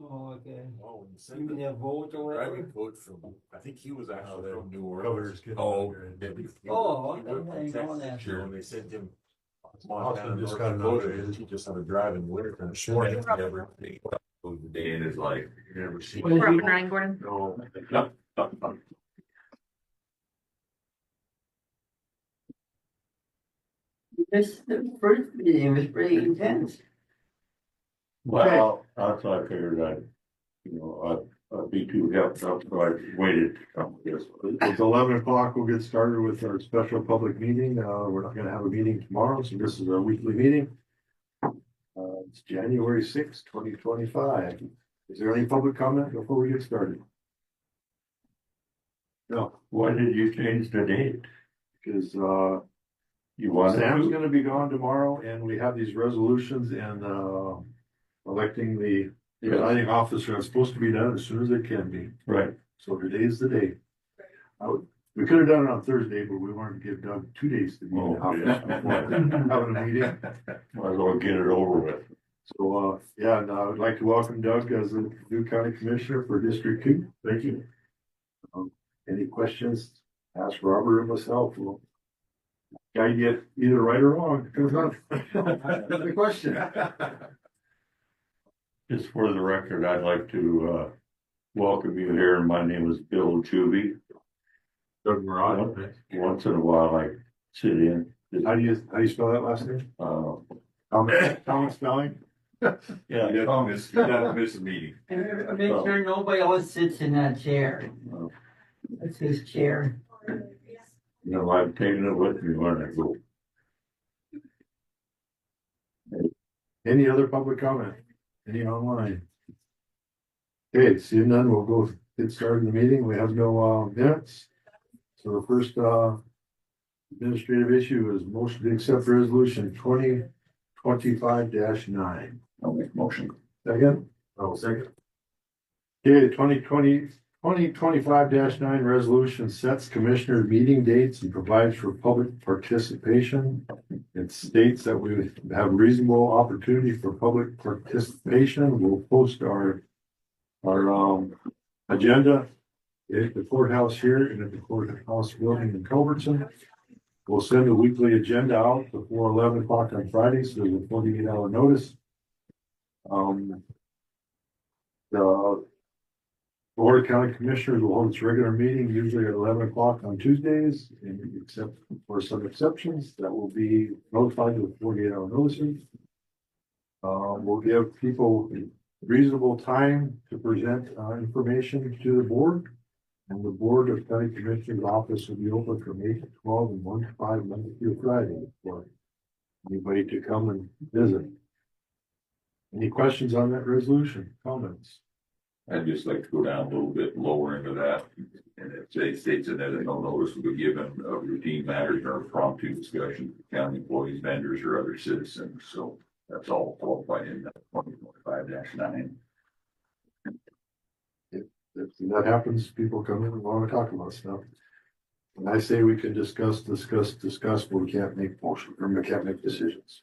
Oh, okay. Oh, and You sent mean the that vote or whatever? driving coach from, I think he was actually the from New Governor's Orleans. getting Oh, under it. yeah, Oh, he okay, worked I in didn't know Texas, that. sure, and they sent him Austin just North got Dakota, inaugurated. and he just had to drive in the winter time. Sure, never. The day in his life, you never seen. What is Robin it? Ryan Gordon. No. The first meeting was pretty intense. Well, that's why I figured I'd be too helped up, so I waited to come with this. It's 11 o'clock. We'll get started with our special public meeting. We're not gonna have a meeting tomorrow, so this is our weekly meeting. It's January 6th, 2025. Is there any public comment before we get started? No, Why did you change the date? because, You wanted Sam's to? gonna be gone tomorrow and we have these resolutions and, electing the presiding officer is supposed to be done as soon as it can be. Right, So today's the day. We could have done it on Thursday, but we wanted to give Doug 2 days to be in the office before having a meeting. might as well get it over with. So, yeah, and I would like to welcome Doug as the new county commissioner for District 2. Thank you. Any questions? Ask Robert or myself. We'll guide you either right or wrong. That's the question. Just for the record, I'd like to, welcome you here. My name is Bill Chuby. Doug Murad. Once in a while I sit in. How do you spell that last name? Thomas Spelling? Yeah, You don't miss a meeting. And make sure nobody else sits in that chair. That's his chair. I've taken it with me when I go. Any other public comment? Any online? Okay, seeing none, we'll get started in the meeting. We have no minutes. So the first administrative issue is motion to accept resolution 2025-9. I'll make a motion. Second? Oh, second. Okay, 2025-9 resolution sets commissioner meeting dates and provides for public participation. It states that we have reasonable opportunity for public participation. We'll post our agenda at the courthouse here and at the courthouse building in Culbertson. We'll send a weekly agenda out before 11 o'clock on Friday, so there's a 48-hour notice. The Board of County Commissioners will hold its regular meeting usually at 11 o'clock on Tuesdays, and except for some exceptions, that will be notified with 48-hour notices. We'll give people reasonable time to present information to the board. And the Board of County Commissioners office will be open from 8 to 12 and 1 to 5 Monday through Friday for anybody to come and visit. Any questions on that resolution? Comments? I'd just like to go down a little bit lower into that. And it states in there that no notice will be given of routine matters or impromptu discussion with county employees, vendors, or other citizens. So that's all qualified in 2025-9. If that happens, people come in and want to talk about stuff. And I say we can discuss, but we can't make motion, or we can't make decisions.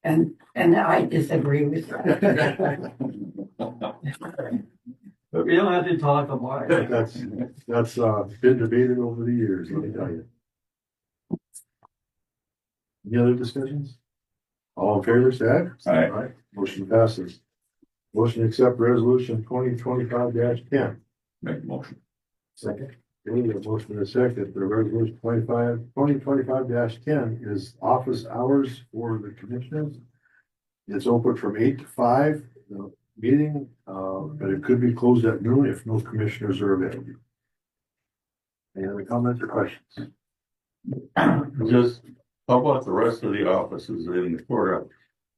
And I disagree with that. We don't have to talk about it. That's been debated over the years, let me tell you. Any other discussions? All in favor, say aye. Aye. Motion passes. Motion to accept resolution 2025-10. Make a motion. Second. Okay, we have a motion and a second. The resolution 2025-10 is office hours for the commissioners. It's open from 8 to 5, the meeting, but it could be closed at noon if no commissioners are available. Any other comments or questions? Just, how about the rest of the offices in the courthouse?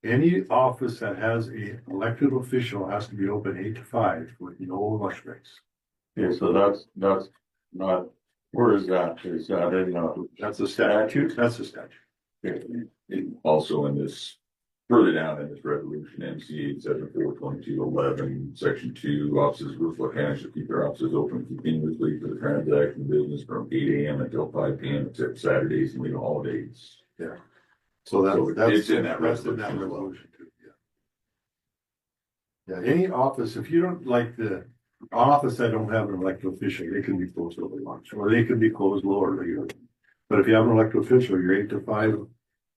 Any office that has a elected official has to be open 8 to 5 with no lunch breaks. Okay, so that's not, where is that? Is that in, That's a statute. That's a statute. Also in this, further down in this resolution, MCA 742211, section 2, offices Russell County should keep their offices open continuously for the transaction of business from 8 a.m. until 5 p.m. except Saturdays and legal holidays. Yeah. So So that's it's in that that's in resolution as well. resolution too. Yeah. Yeah, any office, if you don't like the office that don't have an elected official, they can be closed over lunch, or they can be closed lower regular. But if you have an elected official, you're 8 to 5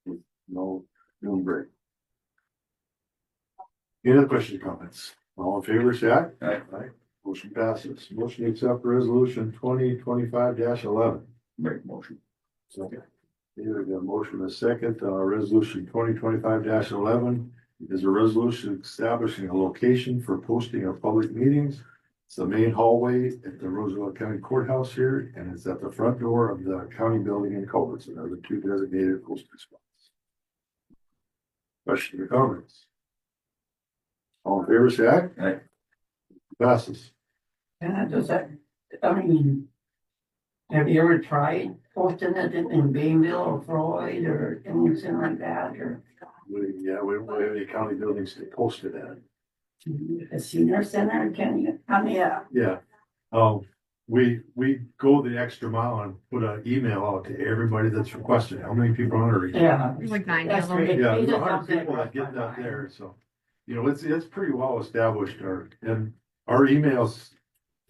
with no noon break. Any other questions or comments? All in favor, say aye. Aye. Motion passes. Motion to accept resolution 2025-11. Make motion. Second. Here we got a motion and a second, resolution 2025-11 is a resolution establishing a location for posting of public meetings. It's the main hallway at the Roosevelt County Courthouse here, and it's at the front door of the county building in Culbertson. They're the two designated posting spots. Questions or comments? All in favor, say aye. Aye. Passes. Does that, I mean, have you ever tried posting it in Bayville or Floyd or anything like that, or We don't have any county buildings to post it at. a senior center, can you? I mean, yeah. Yeah. We go the extra mile and put an email out to everybody that's requested. How many people are reaching? Yeah. Like 90 That's of them. great. Yeah, We there's just 100 have to- people that get that there, so. You know, it's pretty well established, and our emails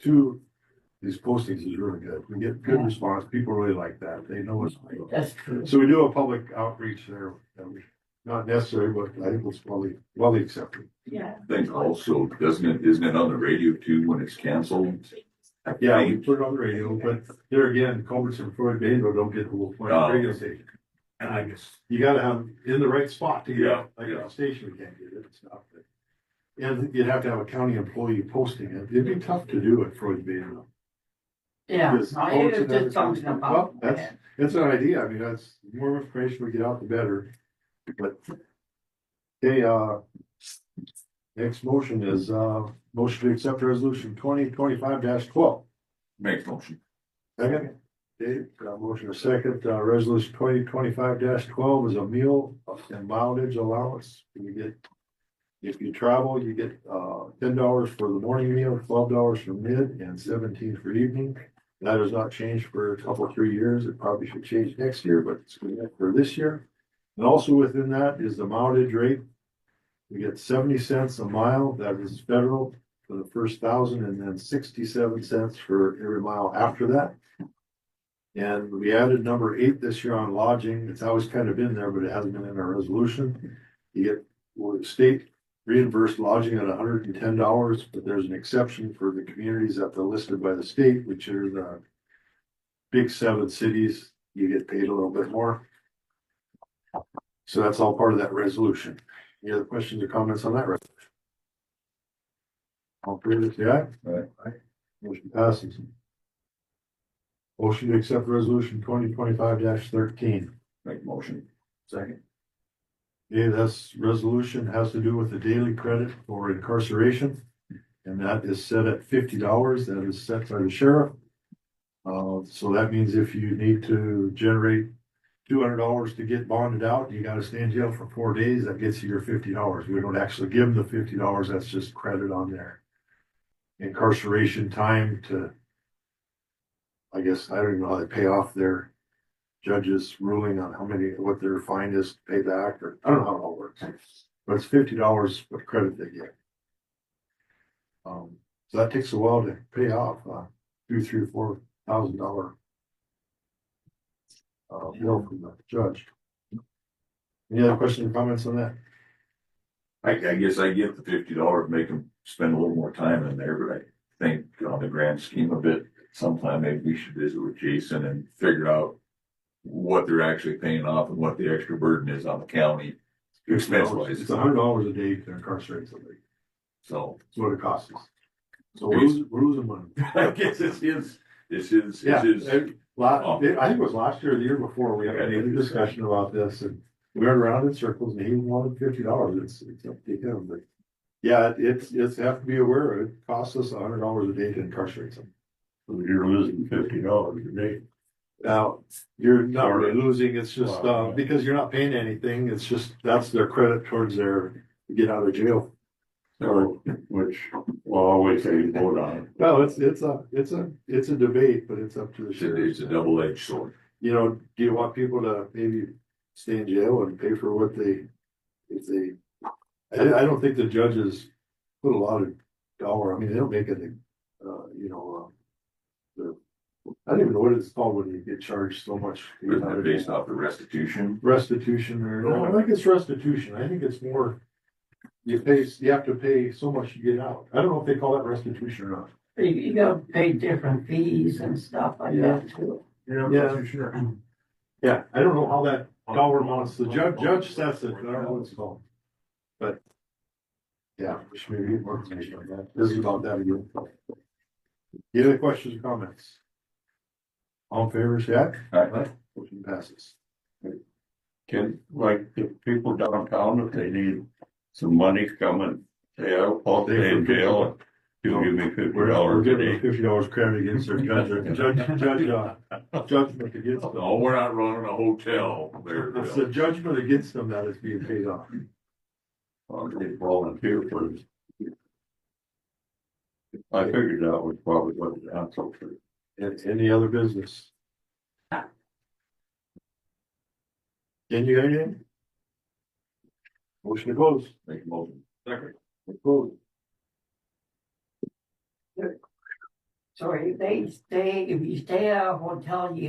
to these postings is really good. We get good Yeah. response. People really like that. They know it's. That's true. So we do a public outreach there. Not necessary, but I think it's well accepted. Yeah. I think also, isn't it on the radio too when it's canceled? Yeah, we put it on the radio, but there again, Culbertson and Floyd Bayville don't get the little point Oh. radio station. And I guess you gotta have in the right spot to get Yeah, it. Like yeah. a station, we can't get it and stuff. But- And you'd have to have a county employee posting it. It'd be tough to do at Floyd Bayville. Yeah. Because I Culbertson was just never talking comes- about. Well, that's an idea. I mean, that's the more information we get out, the better. But, okay, next motion is, motion to accept resolution 2025-12. Make motion. Second, Dave, motion a second, resolution 2025-12 is a meal and mileage allowance. You get, if you travel, you get, $10 for the morning meal, $12 for mid, and 17 for evening. That has not changed for a couple, 3 years. It probably should change next year, but it's good for this year. And also within that is the mileage rate. We get 70 cents a mile, that is federal for the first 1,000, and then 67 cents for every mile after that. And we added number 8 this year on lodging. It's always kind of been there, but it hasn't been in our resolution. You get, well, state reimbursed lodging at $110, but there's an exception for the communities that are listed by the state, which are the big 7 cities. You get paid a little bit more. So that's all part of that resolution. Any other questions or comments on that resolution? All in favor, say aye. Aye. Motion passes. Motion to accept resolution 2025-13. Make motion. Second. Okay, this resolution has to do with the daily credit for incarceration. And that is set at $50. That is set by the sheriff. So that means if you need to generate $200 to get bonded out, you gotta stay in jail for 4 days, that gets you your $50. We don't actually give them the $50, that's just credit on their incarceration time to, I guess, I don't even know how they pay off their judge's ruling on what their fine is to pay back, or I don't know how it all works. But it's $50 of credit they get. So that takes a while to pay off, $2,000, $3,000, $4,000 bill from the judge. Any other questions or comments on that? I guess I get the $50, make them spend a little more time in there, but I think on the grand scheme of it, sometime maybe we should visit with Jason and figure out what they're actually paying off and what the extra burden is on the county expense wise. It's $100 a day to incarcerate somebody. So That's what it costs us. So we're losing money. I guess it's his. Yeah, I think it was last year or the year before, we had a discussion about this, and we went around in circles, and he wanted $50. It's up to him, but yeah, it's have to be aware, it costs us $100 a day to incarcerate someone. So you're losing $50 a day. Now, you're not really losing, it's just, because you're not paying anything, it's just, that's their credit towards their, get out of jail. So, which, well, I'll wait till you vote on it. Well, it's a debate, but it's up to the sheriff. It's a double-edged sword. You know, do you want people to maybe stay in jail and pay for what I don't think the judges put a lot of dollar, I mean, they don't make it, I don't even know what it's called when you get charged so much. Based off the restitution. Restitution or, no, I think it's restitution. I think it's more, you have to pay so much you get out. I don't know if they call that restitution or not. You gotta pay different fees and stuff like that too. Yeah, sure. Yeah, I don't know how that dollar amounts, the judge sets it, I don't know what it's called. But, yeah, we should maybe get more information on that. This is about that again. Any other questions or comments? All in favor, say aye. Aye. Motion passes. Can, like, the people downtown, if they need some money coming, say, I'll stay in jail, you'll give me $50 We're a giving day. $50 credit against their judgment against them. No, we're not running a hotel there. It's the judgment against them that is being paid off. They volunteer for this. I figured that was probably what the answer was. Any other business? Can you get anything? Motion to close. Make a motion. Second. Close. So if you stay at a hotel, you